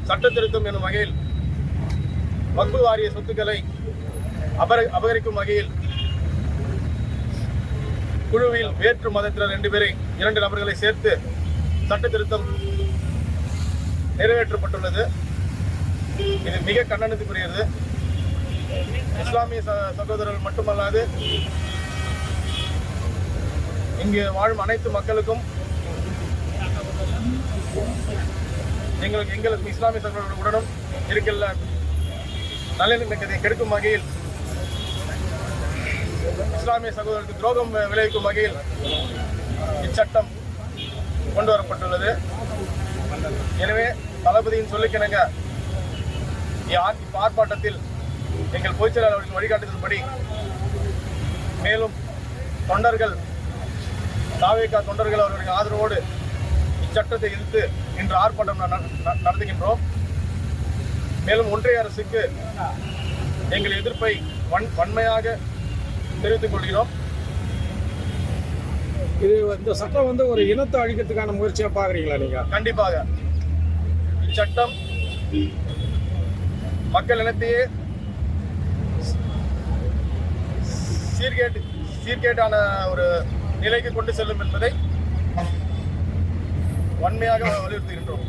சட்ட திருத்தம் எனும் வகையில் வக்ஃபு வாரிய சொத்துக்களை அபகரிக்கும் வகையில் குழுவில் வேற்று மதத்தினர் 2 நபர்களை சேர்த்து சட்ட திருத்தம் நிறைவேற்றப்பட்டுள்ளது. இது மிக கண்டனத்துக்குரியது. இஸ்லாமிய சகோதரர்கள் மட்டுமல்லாது இங்கு வாழும் அனைத்து மக்களுக்கும் எங்களுக்கு இஸ்லாமிய சகோதரர்களுடனும் இருக்கின்ற நல்லிணக்கத்தை கெடுக்கும் வகையில், இஸ்லாமிய சகோதரருக்கு துரோகம் விளைவிக்கும் வகையில் இச்சட்டம் கொண்டு வரப்பட்டுள்ளது. எனவே தளபதியின் சொல்லுக்கிணங்க ஆர்ப்பாட்டத்தில் எங்கள் பொதுச் செயலாளர் அவர்களின் வழிகாட்டுதல்படி மேலும் தொண்டர்கள் தாவேகா தொண்டர்கள் அவர்களின் ஆதரவோடு இச்சட்டத்தை எதிர்த்து இன்று ஆர்ப்பாட்டம் நடத்துகின்றோம். மேலும் ஒன்றிய அரசுக்கு எங்கள் எதிர்ப்பை வன்மையாக தெரிவித்துக் கொள்கிறோம். இந்த சட்டம் ஒரு இனத்தை அழிக்கிறதுக்கான முயற்சியா பாக்குறீங்களா நீங்க? கண்டிப்பாக இச்சட்டம் மக்கள் இனத்தையே சீர்கேட்டான ஒரு நிலைக்கு கொண்டு செல்லும் என்பதை வன்மையாக வலியுறுத்துகின்றோம்.